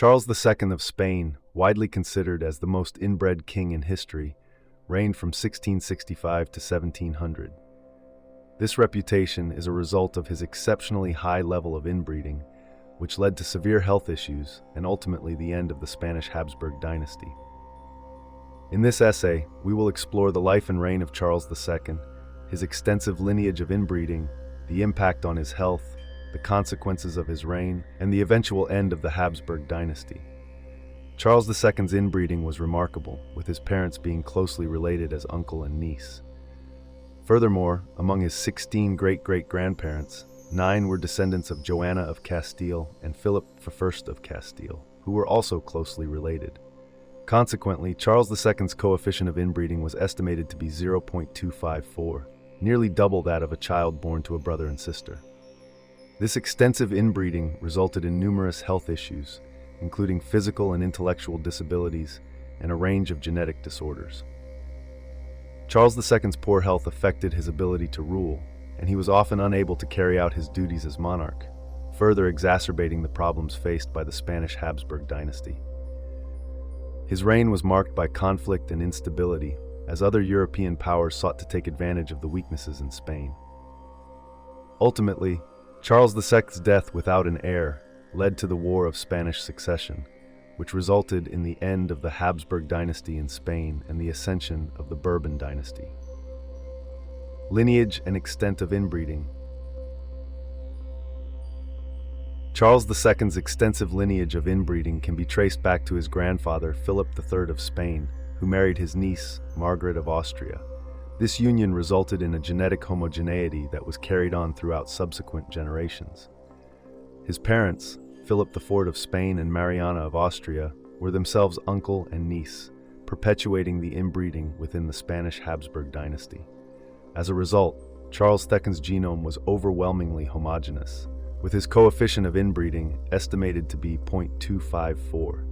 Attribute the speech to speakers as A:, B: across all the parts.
A: Charles II of Spain, widely considered as the most inbred king in history, reigned from 1665 to 1700. This reputation is a result of his exceptionally high level of inbreeding, which led to severe health issues and ultimately the end of the Spanish Habsburg dynasty. In this essay, we will explore the life and reign of Charles II, his extensive lineage of inbreeding, the impact on his health, the consequences of his reign, and the eventual end of the Habsburg dynasty. Charles II's inbreeding was remarkable, with his parents being closely related as uncle and niece. Furthermore, among his 16 great-great-grandparents, 9 were descendants of Joanna of Castile and Philip I of Castile, who were also closely related. Consequently, Charles II's coefficient of inbreeding was estimated to be 0.254, nearly double that of a child born to a brother and sister. This extensive inbreeding resulted in numerous health issues, including physical and intellectual disabilities and a range of genetic disorders. Charles II's poor health affected his ability to rule, and he was often unable to carry out his duties as monarch, further exacerbating the problems faced by the Spanish Habsburg dynasty. His reign was marked by conflict and instability, as other European powers sought to take advantage of the weaknesses in Spain. Ultimately, Charles II's death without an heir led to the War of Spanish Succession, which resulted in the end of the Habsburg dynasty in Spain and the ascension of the Bourbon dynasty. Lineage and extent of inbreeding. Charles II's extensive lineage of inbreeding can be traced back to his grandfather, Philip III of Spain, who married his niece, Margaret of Austria. This union resulted in a genetic homogeneity that was carried on throughout subsequent generations. His parents, Philip IV of Spain and Mariana of Austria, were themselves uncle and niece, perpetuating the inbreeding within the Spanish Habsburg dynasty. As a result, Charles II's genome was overwhelmingly homogeneous, with his coefficient of inbreeding estimated to be 0.254.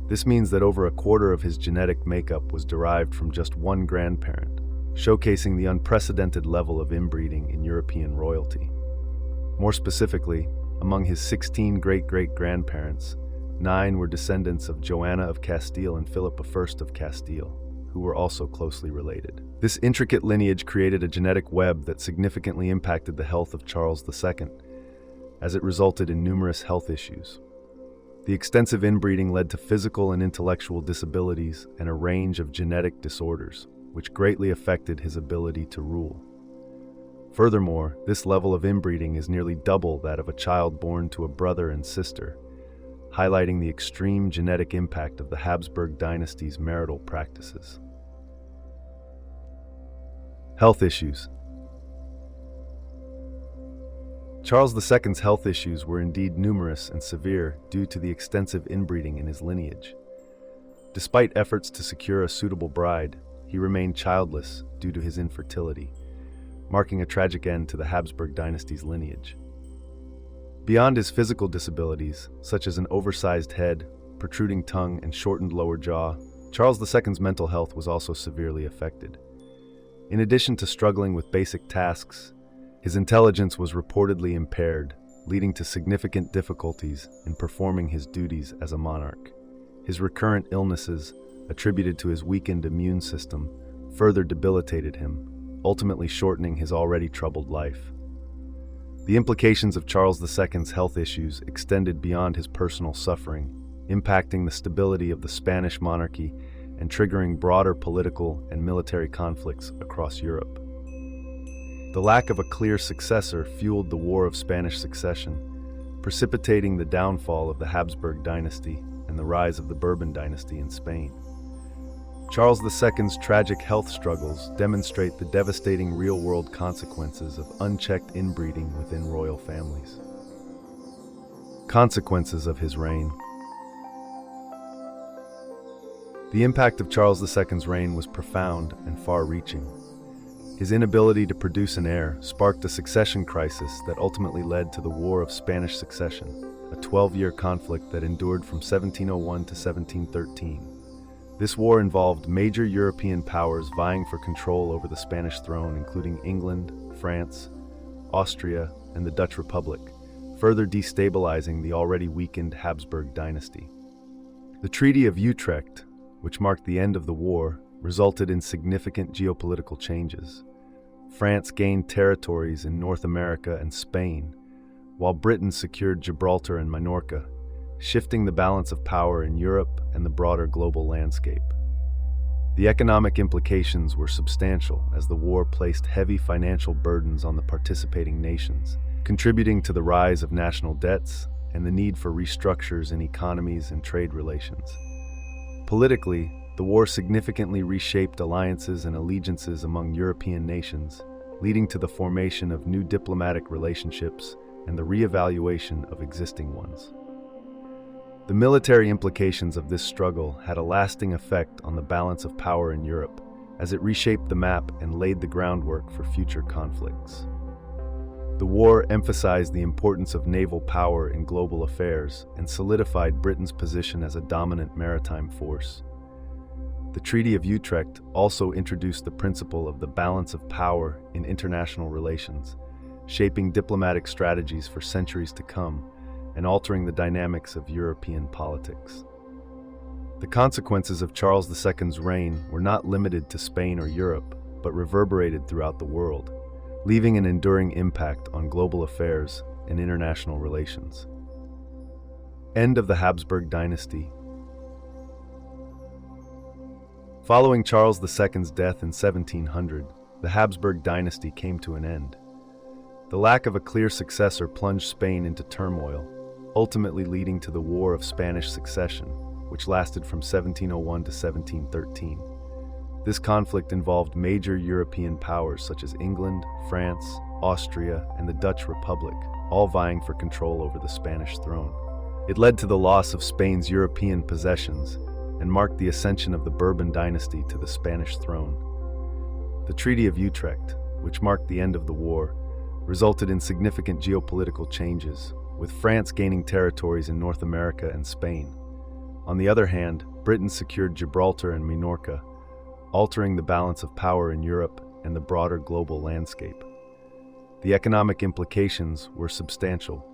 A: This means that over a quarter of his genetic makeup was derived from just one grandparent, showcasing the unprecedented level of inbreeding in European royalty. More specifically, among his 16 great-great-grandparents, 9 were descendants of Joanna of Castile and Philip I of Castile, who were also closely related. This intricate lineage created a genetic web that significantly impacted the health of Charles II, as it resulted in numerous health issues. The extensive inbreeding led to physical and intellectual disabilities and a range of genetic disorders, which greatly affected his ability to rule. Furthermore, this level of inbreeding is nearly double that of a child born to a brother and sister, highlighting the extreme genetic impact of the Habsburg dynasty's marital practices. Health issues. Charles II's health issues were indeed numerous and severe due to the extensive inbreeding in his lineage. Despite efforts to secure a suitable bride, he remained childless due to his infertility, marking a tragic end to the Habsburg dynasty's lineage. Beyond his physical disabilities, such as an oversized head, protruding tongue, and shortened lower jaw, Charles II's mental health was also severely affected. In addition to struggling with basic tasks, his intelligence was reportedly impaired, leading to significant difficulties in performing his duties as a monarch. His recurrent illnesses, attributed to his weakened immune system, further debilitated him, ultimately shortening his already troubled life. The implications of Charles II's health issues extended beyond his personal suffering, impacting the stability of the Spanish monarchy and triggering broader political and military conflicts across Europe. The lack of a clear successor fueled the War of Spanish Succession, precipitating the downfall of the Habsburg dynasty and the rise of the Bourbon dynasty in Spain. Charles II's tragic health struggles demonstrate the devastating real-world consequences of unchecked inbreeding within royal families. Consequences of his reign. The impact of Charles II's reign was profound and far-reaching. His inability to produce an heir sparked a succession crisis that ultimately led to the War of Spanish Succession, a 12-year conflict that endured from 1701 to 1713. This war involved major European powers vying for control over the Spanish throne, including England, France, Austria, and the Dutch Republic, further destabilizing the already weakened Habsburg dynasty. The Treaty of Utrecht, which marked the end of the war, resulted in significant geopolitical changes. France gained territories in North America and Spain, while Britain secured Gibraltar and Minorca, shifting the balance of power in Europe and the broader global landscape. The economic implications were substantial as the war placed heavy financial burdens on the participating nations, contributing to the rise of national debts and the need for restructures in economies and trade relations. Politically, the war significantly reshaped alliances and allegiances among European nations, leading to the formation of new diplomatic relationships and the re-evaluation of existing ones. The military implications of this struggle had a lasting effect on the balance of power in Europe, as it reshaped the map and laid the groundwork for future conflicts. The war emphasized the importance of naval power in global affairs and solidified Britain's position as a dominant maritime force. The Treaty of Utrecht also introduced the principle of the balance of power in international relations, shaping diplomatic strategies for centuries to come and altering the dynamics of European politics. The consequences of Charles II's reign were not limited to Spain or Europe, but reverberated throughout the world, leaving an enduring impact on global affairs and international relations. End of the Habsburg dynasty. Following Charles II's death in 1700, the Habsburg dynasty came to an end. The lack of a clear successor plunged Spain into turmoil, ultimately leading to the War of Spanish Succession, which lasted from 1701 to 1713. This conflict involved major European powers such as England, France, Austria, and the Dutch Republic, all vying for control over the Spanish throne. It led to the loss of Spain's European possessions and marked the ascension of the Bourbon dynasty to the Spanish throne. The Treaty of Utrecht, which marked the end of the war, resulted in significant geopolitical changes, with France gaining territories in North America and Spain. On the other hand, Britain secured Gibraltar and Minorca, altering the balance of power in Europe and the broader global landscape. The economic implications were substantial,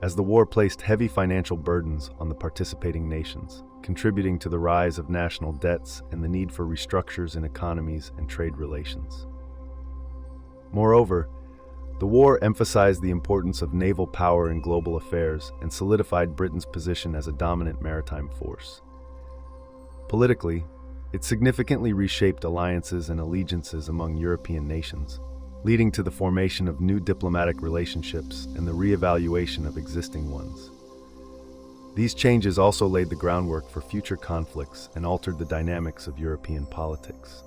A: as the war placed heavy financial burdens on the participating nations, contributing to the rise of national debts and the need for restructures in economies and trade relations. Moreover, the war emphasized the importance of naval power in global affairs and solidified Britain's position as a dominant maritime force. Politically, it significantly reshaped alliances and allegiances among European nations, leading to the formation of new diplomatic relationships and the re-evaluation of existing ones. These changes also laid the groundwork for future conflicts and altered the dynamics of European politics.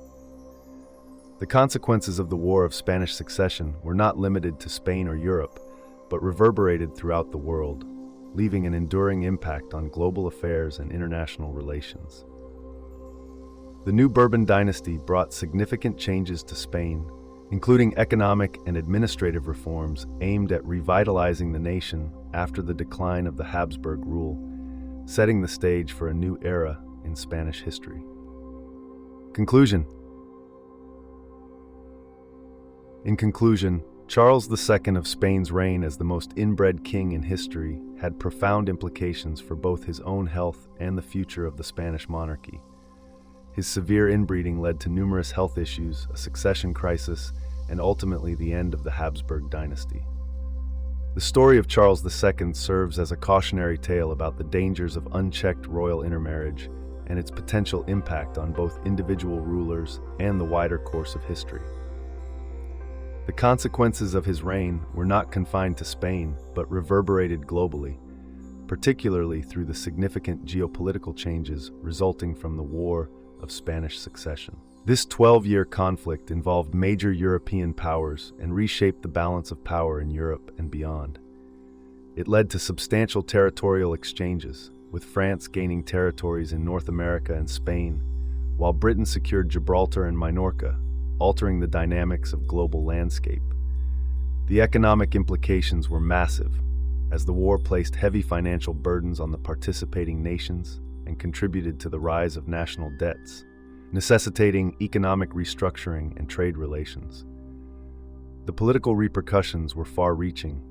A: The consequences of the War of Spanish Succession were not limited to Spain or Europe, but reverberated throughout the world, leaving an enduring impact on global affairs and international relations. The new Bourbon dynasty brought significant changes to Spain, including economic and administrative reforms aimed at revitalizing the nation after the decline of the Habsburg rule, setting the stage for a new era in Spanish history. Conclusion. In conclusion, Charles II of Spain's reign as the most inbred king in history had profound implications for both his own health and the future of the Spanish monarchy. His severe inbreeding led to numerous health issues, a succession crisis, and ultimately the end of the Habsburg dynasty. The story of Charles II serves as a cautionary tale about the dangers of unchecked royal intermarriage and its potential impact on both individual rulers and the wider course of history. The consequences of his reign were not confined to Spain, but reverberated globally, particularly through the significant geopolitical changes resulting from the War of Spanish Succession. This 12-year conflict involved major European powers and reshaped the balance of power in Europe and beyond. It led to substantial territorial exchanges, with France gaining territories in North America and Spain, while Britain secured Gibraltar and Minorca, altering the dynamics of global landscape. The economic implications were massive, as the war placed heavy financial burdens on the participating nations and contributed to the rise of national debts, necessitating economic restructuring and trade relations. The political repercussions were far-reaching,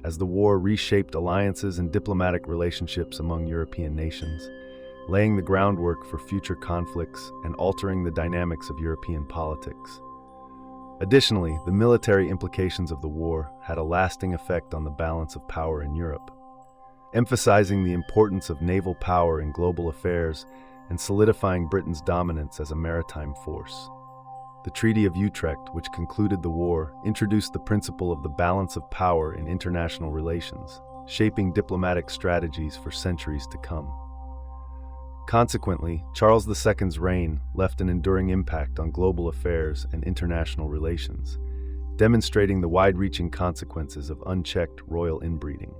A: as the war reshaped alliances and diplomatic relationships among European nations, laying the groundwork for future conflicts and altering the dynamics of European politics. Additionally, the military implications of the war had a lasting effect on the balance of power in Europe, emphasizing the importance of naval power in global affairs and solidifying Britain's dominance as a maritime force. The Treaty of Utrecht, which concluded the war, introduced the principle of the balance of power in international relations, shaping diplomatic strategies for centuries to come. Consequently, Charles II's reign left an enduring impact on global affairs and international relations, demonstrating the wide-reaching consequences of unchecked royal inbreeding.